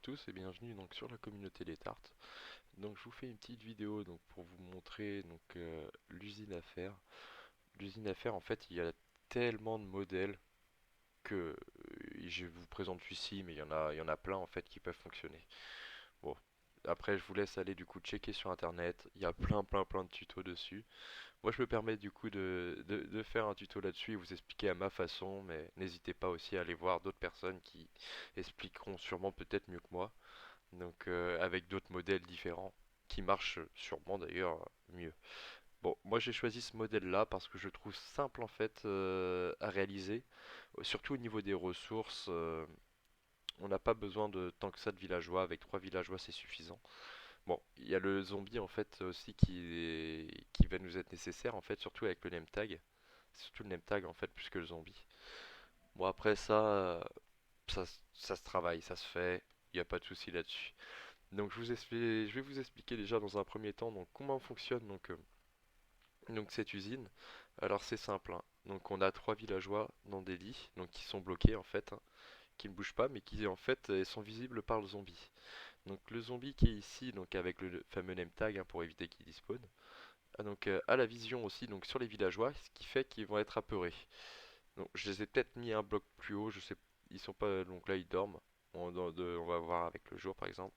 tous et bienvenue donc sur la communauté des tartes. Donc je vous fais une petite vidéo donc pour vous montrer donc l'usine à faire. L'usine à faire en fait il y a tellement de modèles que je vous présente celui-ci mais il y en a plein en fait qui peuvent fonctionner. Bon, après je vous laisse aller du coup checker sur internet, il y a plein de tutos dessus. Moi je me permets du coup de faire un tuto là-dessus et vous expliquer à ma façon, mais n'hésitez pas aussi à aller voir d'autres personnes qui expliqueront sûrement peut-être mieux que moi. Donc avec d'autres modèles différents qui marchent sûrement d'ailleurs mieux. Bon, moi j'ai choisi ce modèle-là parce que je le trouve simple en fait à réaliser, surtout au niveau des ressources. On n'a pas besoin de tant que ça de villageois, avec 3 villageois c'est suffisant. Bon, il y a le zombie en fait aussi qui va nous être nécessaire en fait, surtout avec le name tag. Surtout le name tag en fait plus que le zombie. Bon après ça se travaille, ça se fait, il n'y a pas de souci là-dessus. Donc je vais vous expliquer déjà dans un premier temps donc comment fonctionne donc cette usine. Alors c'est simple, hein. Donc on a 3 villageois dans des lits donc qui sont bloqués en fait, hein, qui ne bougent pas mais qui en fait sont visibles par le zombie. Donc le zombie qui est ici donc avec le fameux name tag, hein, pour éviter qu'il despawn. Donc a la vision aussi donc sur les villageois, ce qui fait qu'ils vont être apeurés. Donc je les ai peut-être mis un bloc plus haut, je sais, ils sont pas, donc là ils dorment. On va voir avec le jour par exemple.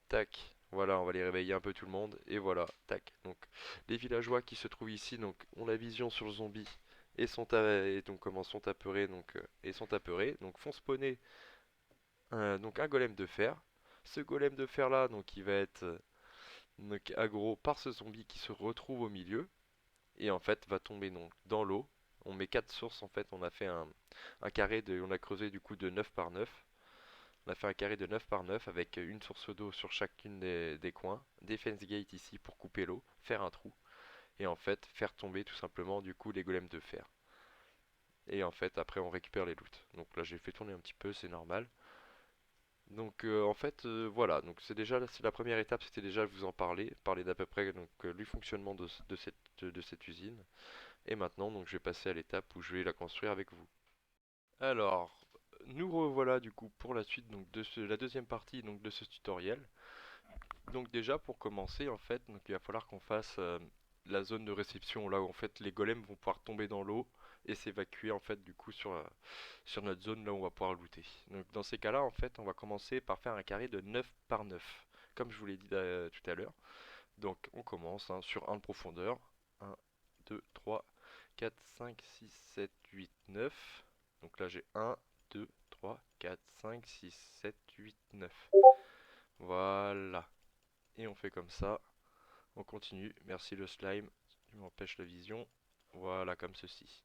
Tac, voilà, on va les réveiller un peu tout le monde, et voilà, tac. Donc, les villageois qui se trouvent ici, donc, ont la vision sur le zombie, et donc, comment sont apeurés, et sont apeurés, donc, font spawner donc, un golem de fer. Ce golem de fer là, donc, il va être donc, aggro par ce zombie qui se retrouve au milieu, et en fait, va tomber donc, dans l'eau. On met 4 sources, en fait, on a fait un carré on a creusé du coup de 9 par 9. On a fait un carré de 9 par 9 avec une source d'eau sur chacune des coins, des fence gate ici pour couper l'eau, faire un trou, et en fait faire tomber tout simplement du coup les golems de fer. Et en fait après on récupère les loots. Donc là j'ai fait tourner un petit peu, c'est normal. Donc en fait voilà, donc c'est la première étape, c'était déjà de vous en parler d'à peu près donc le fonctionnement de cette usine. Et maintenant donc je vais passer à l'étape où je vais la construire avec vous. Alors, nous revoilà du coup pour la suite donc la deuxième partie donc de ce tutoriel. Donc déjà pour commencer en fait, donc il va falloir qu'on fasse la zone de réception là où en fait les golems vont pouvoir tomber dans l'eau et s'évacuer en fait du coup sur notre zone là où on va pouvoir looter. Donc dans ces cas-là en fait on va commencer par faire un carré de 9 par 9 comme je vous l'ai dit tout à l'heure. Donc on commence, hein, sur 1 de profondeur. 1, 2, 3, 4, 5, 6, 7, 8, 9. Donc là j'ai 1, 2, 3, 4, 5, 6, 7, 8, 9. Voilà. Et on fait comme ça. On continue. Merci le slime. Tu m'empêches la vision. Voilà, comme ceci.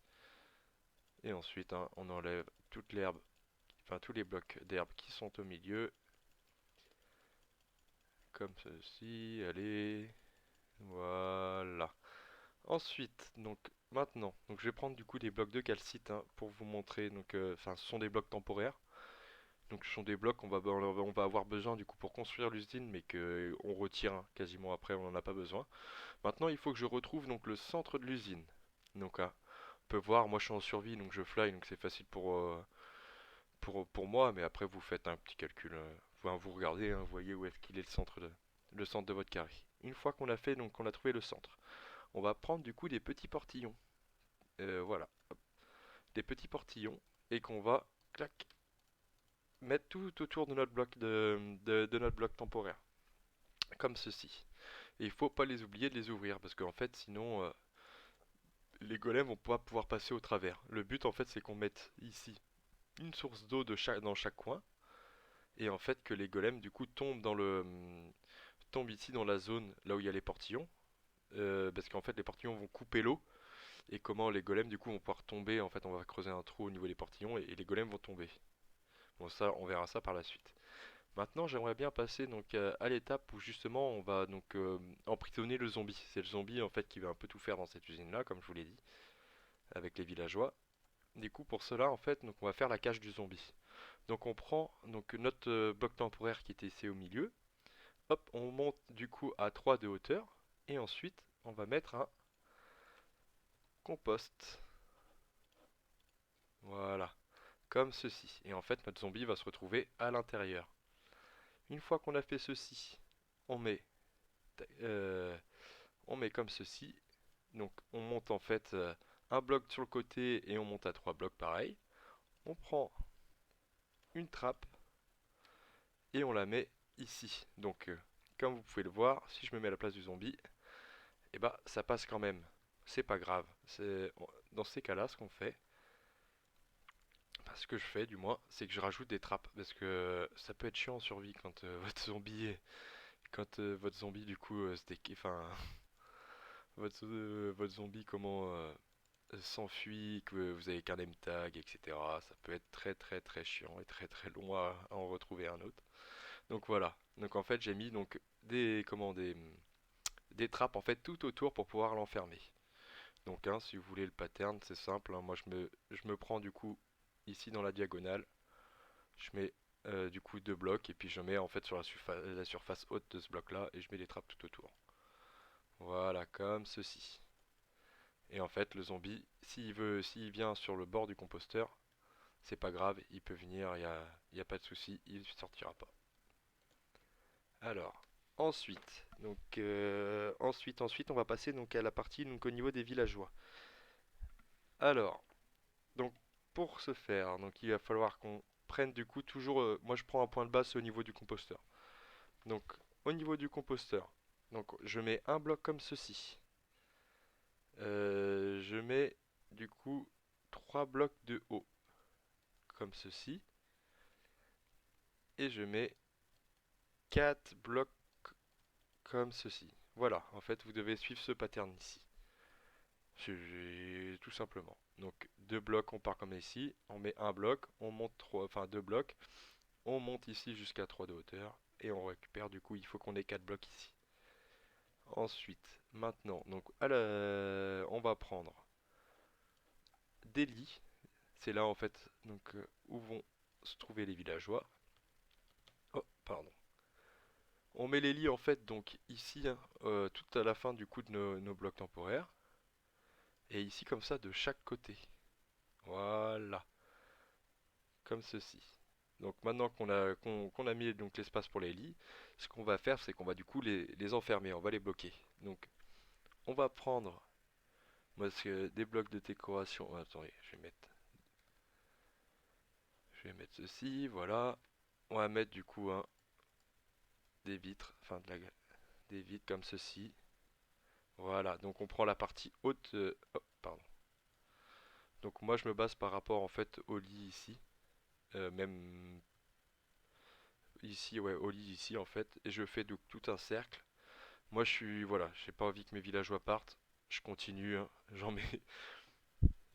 Et ensuite, hein, on enlève toute l'herbe, enfin tous les blocs d'herbe qui sont au milieu. Comme ceci. Allez. Voilà. Ensuite, donc maintenant, donc je vais prendre du coup des blocs de calcite, hein, pour vous montrer. Donc, enfin, ce sont des blocs temporaires. Donc, ce sont des blocs qu'on on va avoir besoin du coup pour construire l'usine, mais que on retire, hein, quasiment après, on n'en a pas besoin. Maintenant, il faut que je retrouve donc le centre de l'usine. Donc là, on peut voir, moi je suis en survie, donc je fly, donc c'est facile pour moi, mais après vous faites un petit calcul. Vous regardez, hein, vous voyez où est-ce qu'il est le centre de votre carré. Une fois qu'on a fait, donc on a trouvé le centre, on va prendre du coup des petits portillons. Voilà, des petits portillons, et qu'on va, clac, mettre tout autour de notre bloc de notre bloc temporaire, comme ceci. Et il faut pas les oublier de les ouvrir, parce qu'en fait, sinon, les golems vont pas pouvoir passer au travers. Le but en fait c'est qu'on mette ici une source d'eau dans chaque coin, et en fait que les golems du coup tombent ici dans la zone là où il y a les portillons, parce qu'en fait les portillons vont couper l'eau, et comment les golems du coup vont pouvoir tomber. En fait on va creuser un trou au niveau des portillons, et les golems vont tomber. Bon, ça on verra ça par la suite. Maintenant j'aimerais bien passer donc à l'étape où justement on va donc emprisonner le zombie. C'est le zombie en fait qui va un peu tout faire dans cette usine là, comme je vous l'ai dit, avec les villageois. Du coup, pour cela, en fait, donc on va faire la cage du zombie. Donc on prend donc notre bloc temporaire qui était ici au milieu. Hop, on monte du coup à 3 de hauteur. Et ensuite, on va mettre un compost. Voilà. comme ceci. Et en fait, notre zombie va se retrouver à l'intérieur. Une fois qu'on a fait ceci, on met, euh, on met comme ceci. Donc on monte en fait un bloc sur le côté et on monte à 3 blocs pareil. On prend une trappe et on la met ici. Donc comme vous pouvez le voir, si je me mets à la place du zombie, et bah ça passe quand même. C'est pas grave. Dans ces cas-là, ce qu'on fait, enfin, ce que je fais du moins, c'est que je rajoute des trappes parce que ça peut être chiant en survie quand votre zombie du coup enfin votre zombie s'enfuit, que vous avez qu'un name tag, etc. Ça peut être très très très chiant et très très long à en retrouver un autre. Donc voilà. Donc en fait j'ai mis donc des trappes en fait tout autour pour pouvoir l'enfermer. Donc hein, si vous voulez le pattern, c'est simple, hein. Moi je me prends du coup ici dans la diagonale, je mets du coup deux blocs et puis je mets en fait sur la surface haute de ce bloc là et je mets des trappes tout autour. Voilà, comme ceci. Et en fait, le zombie, s'il vient sur le bord du composteur, c'est pas grave, il peut venir, y a pas de souci, il sortira pas. Alors, ensuite, on va passer donc à la partie donc au niveau des villageois. Alors, donc pour ce faire, donc il va falloir qu'on prenne du coup toujours, moi je prends un point de base au niveau du composteur. Donc au niveau du composteur, donc je mets un bloc comme ceci. Je mets du coup 3 blocs de haut comme ceci et je mets 4 blocs comme ceci. Voilà, en fait vous devez suivre ce pattern ici. Tout simplement. Donc deux blocs, on part comme ici, on met un bloc, on monte trois, enfin deux blocs, on monte ici jusqu'à 3 de hauteur et on récupère du coup, il faut qu'on ait 4 blocs ici. Ensuite, maintenant, donc on va prendre des lits. C'est là en fait donc où vont se trouver les villageois. Oh, pardon. On met les lits en fait donc ici, hein, tout à la fin du coup de nos blocs temporaires. Et ici comme ça de chaque côté. Voilà, comme ceci. Donc maintenant qu'on a mis donc l'espace pour les lits, ce qu'on va faire c'est qu'on va du coup les enfermer, on va les bloquer. Donc on va prendre des blocs de décoration. Oh, attendez, je vais mettre ceci, voilà. On va mettre du coup des vitres, des vitres comme ceci. Voilà, donc on prend la partie haute. Oh, pardon. Donc moi je me base par rapport en fait au lit ici, même ici, ouais, au lit ici en fait, et je fais donc tout un cercle. Moi voilà, j'ai pas envie que mes villageois partent, je continue, hein, j'en mets,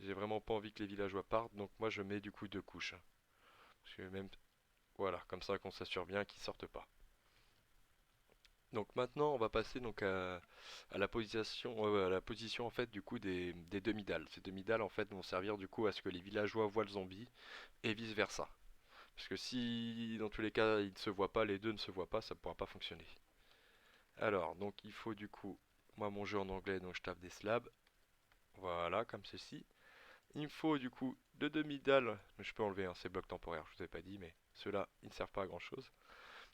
j'ai vraiment pas envie que les villageois partent, donc moi je mets du coup deux couches, hein. Parce que même, voilà, comme ça qu'on s'assure bien qu'ils sortent pas. Donc maintenant on va passer donc à la position en fait du coup des demi-dalles. Ces demi-dalles en fait vont servir du coup à ce que les villageois voient le zombie et vice versa. Parce que si dans tous les cas ils ne se voient pas, les deux ne se voient pas, ça ne pourra pas fonctionner. Alors, donc il faut du coup, moi mon jeu en anglais, donc je tape des slabs, voilà, comme ceci. Il me faut du coup deux demi-dalles, je peux enlever ces blocs temporaires, je vous ai pas dit, mais ceux-là, ils ne servent pas à grand chose.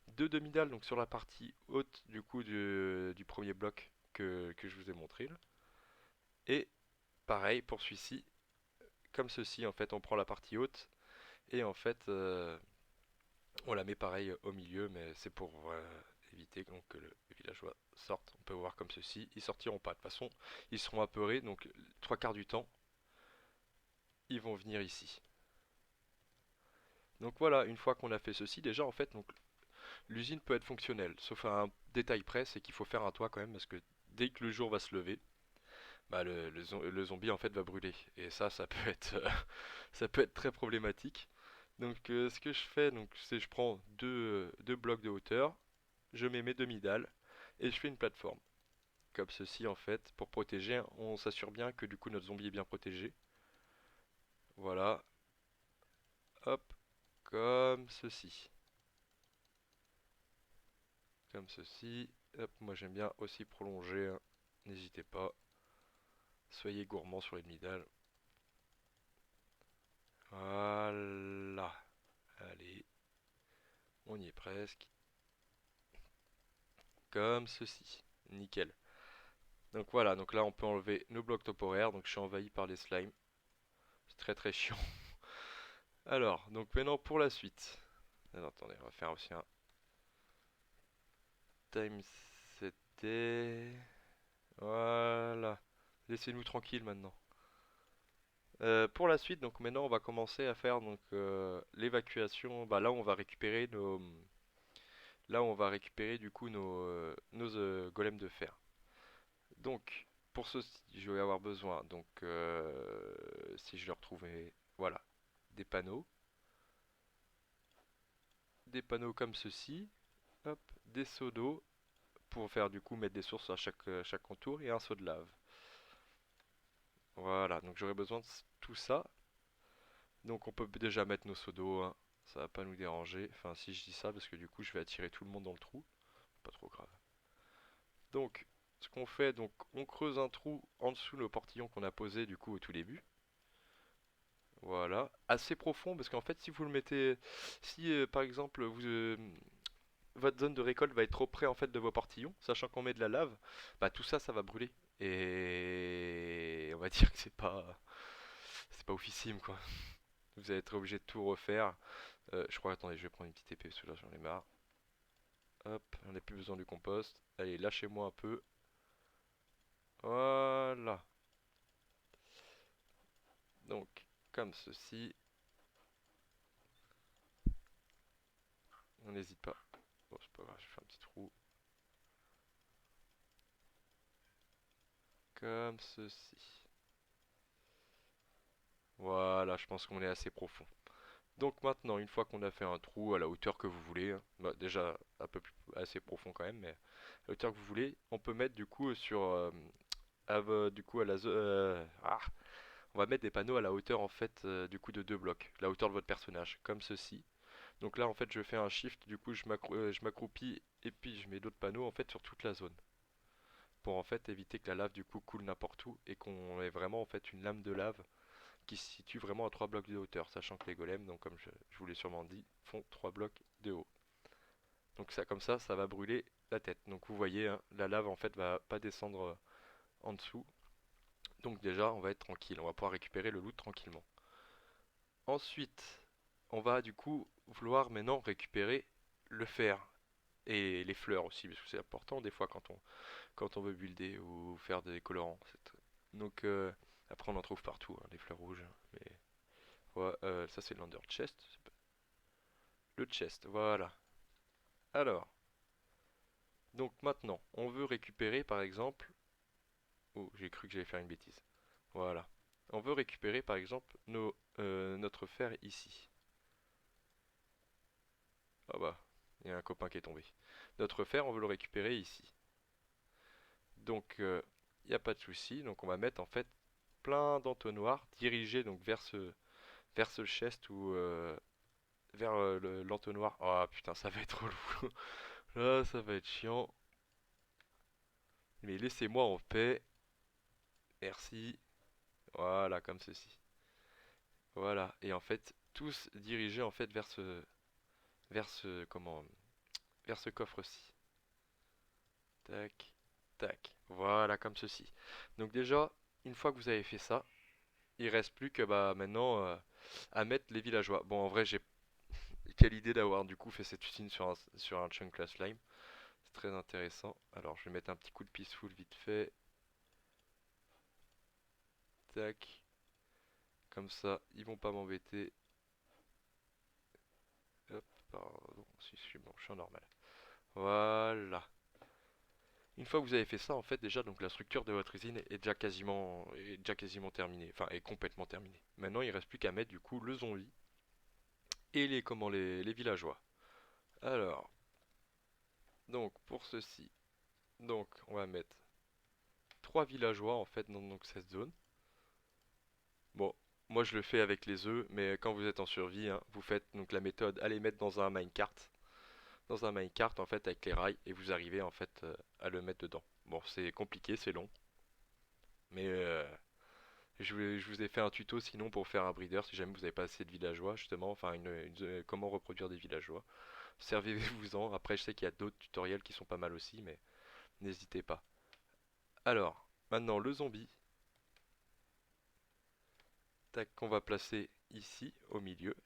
Deux demi-dalles, donc sur la partie haute du coup du premier bloc que je vous ai montré là. Et pareil pour celui-ci, comme ceci, en fait, on prend la partie haute, et en fait, on la met pareil au milieu, mais c'est pour éviter donc, que le villageois sorte. On peut voir comme ceci. Ils sortiront pas. De toute façon, ils seront apeurés. Donc, trois quarts du temps, ils vont venir ici. Donc voilà, une fois qu'on a fait ceci, déjà en fait, donc l'usine peut être fonctionnelle. Sauf à un détail près, c'est qu'il faut faire un toit quand même, parce que dès que le jour va se lever, bah, le zombie en fait va brûler. Et ça peut être, ça peut être très problématique. Donc ce que je fais, donc c'est je prends deux blocs de hauteur, je mets mes demi-dalles et je fais une plateforme. Comme ceci en fait, pour protéger, on s'assure bien que du coup notre zombie est bien protégé. Voilà, hop, comme ceci. Comme ceci. Hop, moi j'aime bien aussi prolonger, hein. N'hésitez pas. Soyez gourmand sur les demi-dalles. Voilà. Allez, on y est presque. Comme ceci. Nickel. Donc voilà, donc là on peut enlever nos blocs temporaires. Donc je suis envahi par les slimes. C'est très très chiant. Alors, donc maintenant pour la suite. Alors, attendez, on va faire aussi un time c'était. Voilà. Laissez-nous tranquille maintenant. Pour la suite, donc maintenant on va commencer à faire donc l'évacuation. Bah là on va récupérer nos, là on va récupérer du coup nos golems de fer. Donc pour ceci, je vais avoir besoin donc si je le retrouvais, voilà, des panneaux comme ceci, hop, des seaux d'eau pour faire du coup mettre des sources à chaque contour et un seau de lave. Voilà, donc j'aurais besoin de tout ça. Donc on peut déjà mettre nos seaux d'eau, hein. Ça va pas nous déranger. Enfin si je dis ça parce que du coup je vais attirer tout le monde dans le trou. Pas trop grave. Donc ce qu'on fait, donc on creuse un trou en dessous le portillon qu'on a posé du coup au tout début. Voilà, assez profond parce qu'en fait si vous le mettez, si par exemple votre zone de récolte va être trop près en fait de vos portillons, sachant qu'on met de la lave, bah tout ça ça va brûler. Et on va dire que c'est pas oufissime quoi. Vous allez être obligé de tout refaire. Je crois, attendez, je vais prendre une petite épée parce que là j'en ai marre. Hop, on n'a plus besoin du compost. Allez, lâchez-moi un peu. Voilà. Donc, comme ceci. On n'hésite pas. Bon, c'est pas grave, je fais un petit trou. Comme ceci. Voilà, je pense qu'on est assez profond. Donc maintenant, une fois qu'on a fait un trou à la hauteur que vous voulez, hein, bah, déjà un peu plus assez profond quand même, mais à la hauteur que vous voulez, on peut mettre du coup sur du coup à la on va mettre des panneaux à la hauteur en fait du coup de deux blocs, la hauteur de votre personnage, comme ceci. Donc là en fait je fais un shift, du coup je m'accroupis et puis je mets d'autres panneaux en fait sur toute la zone. Pour en fait éviter que la lave du coup coule n'importe où et qu'on ait vraiment en fait une lame de lave qui se situe vraiment à 3 blocs de hauteur, sachant que les golems, donc comme je vous l'ai sûrement dit, font 3 blocs de haut. Donc ça comme ça va brûler la tête. Donc vous voyez, hein, la lave en fait va pas descendre en dessous. Donc déjà on va être tranquille, on va pouvoir récupérer le loot tranquillement. Ensuite, on va du coup vouloir maintenant récupérer le fer et les fleurs aussi, parce que c'est important des fois quand on veut builder ou faire des colorants. Donc après on en trouve partout, hein, les fleurs rouges. Mais ouais, ça c'est l'under chest, le chest, voilà. Alors, donc maintenant, on veut récupérer par exemple. Oh, j'ai cru que j'allais faire une bêtise. Voilà. On veut récupérer par exemple notre fer ici. Ah bah, il y a un copain qui est tombé. Notre fer, on veut le récupérer ici. Donc, il n'y a pas de souci. Donc, on va mettre en fait plein d'entonnoirs dirigés donc vers ce chest ou vers l'entonnoir. Oh putain, ça va être relou. Là, ça va être chiant. Mais laissez-moi en paix. Merci. Voilà, comme ceci. Voilà. Et en fait, tous dirigés en fait vers ce coffre-ci. Tac, tac. Voilà, comme ceci. Donc déjà, une fois que vous avez fait ça, il reste plus que bah maintenant à mettre les villageois. Bon, en vrai, j'ai quelle idée d'avoir du coup fait cette usine sur un chunk class slime. C'est très intéressant. Alors, je vais mettre un petit coup de peaceful vite fait. Tac. Comme ça, ils vont pas m'embêter. Hop, pardon, si je suis bon, je suis en normal. Voilà. Une fois que vous avez fait ça, en fait, déjà, donc la structure de votre usine est déjà quasiment terminée. Enfin, est complètement terminée. Maintenant, il reste plus qu'à mettre du coup le zombie et les villageois. Alors, donc pour ceci, donc on va mettre 3 villageois en fait dans donc, cette zone. Bon, moi je le fais avec les œufs, mais quand vous êtes en survie, hein, vous faites donc la méthode, allez mettre dans un minecart en fait avec les rails et vous arrivez en fait à le mettre dedans. Bon, c'est compliqué, c'est long, mais Je vous ai fait un tuto sinon pour faire un breeder si jamais vous n'avez pas assez de villageois justement, enfin comment reproduire des villageois. Servez-vous-en, après je sais qu'il y a d'autres tutoriels qui sont pas mal aussi, mais n'hésitez pas. Alors, maintenant le zombie, tac, qu'on va placer ici au milieu.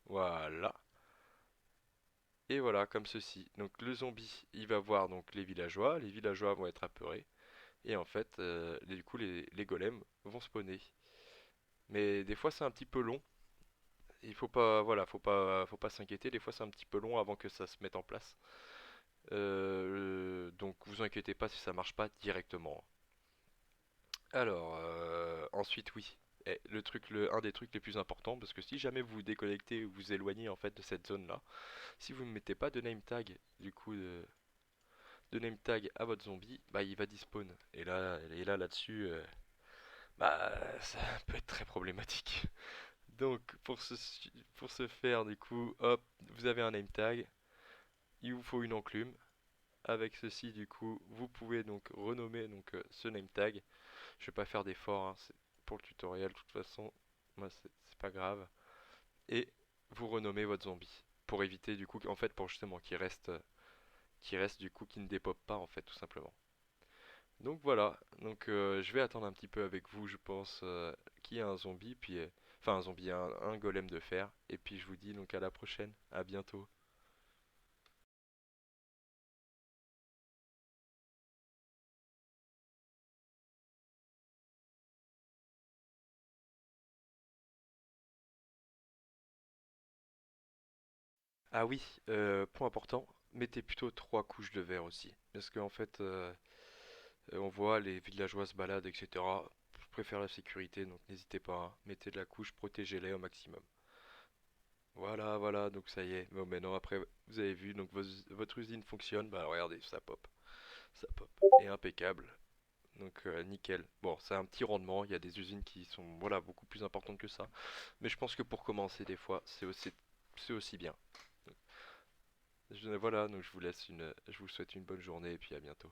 Voilà. Et voilà, comme ceci. Donc le zombie, il va voir donc les villageois vont être apeurés, et en fait, du coup les golems vont spawner. Mais des fois c'est un petit peu long. Il faut pas, voilà, faut pas s'inquiéter. Des fois c'est un petit peu long avant que ça se mette en place. Donc vous inquiétez pas si ça marche pas directement. Alors, ensuite oui. Un des trucs les plus importants, parce que si jamais vous vous déconnectez ou vous éloignez en fait de cette zone-là, si vous ne mettez pas de name tag, du coup de name tag à votre zombie, bah il va despawn. Et là là-dessus, bah ça peut être très problématique. Donc pour ce faire, du coup, hop, vous avez un name tag, il vous faut une enclume. Avec ceci, du coup, vous pouvez donc renommer ce name tag. Je vais pas faire d'effort, hein, c'est pour le tutoriel, de toute façon, moi c'est pas grave. Et vous renommez votre zombie pour éviter du coup, en fait, pour justement qu'il reste du coup, qui ne dépop pas en fait, tout simplement. Donc voilà, je vais attendre un petit peu avec vous, je pense, qu'il y a un zombie, puis enfin un zombie, un golem de fer, et puis je vous dis donc à la prochaine, à bientôt. Ah oui, point important, mettez plutôt 3 couches de verre aussi, parce qu'en fait, on voit les villageois se baladent, etc. Je préfère la sécurité, donc n'hésitez pas, hein, mettez de la couche, protégez-les au maximum. Voilà, voilà, donc ça y est. Bon, maintenant après, vous avez vu, donc votre usine fonctionne, bah regardez, ça pop, et impeccable. Donc nickel. Bon, c'est un petit rendement, il y a des usines qui sont voilà, beaucoup plus importantes que ça. Mais je pense que pour commencer des fois, c'est aussi bien. Voilà, donc je vous souhaite une bonne journée et puis à bientôt.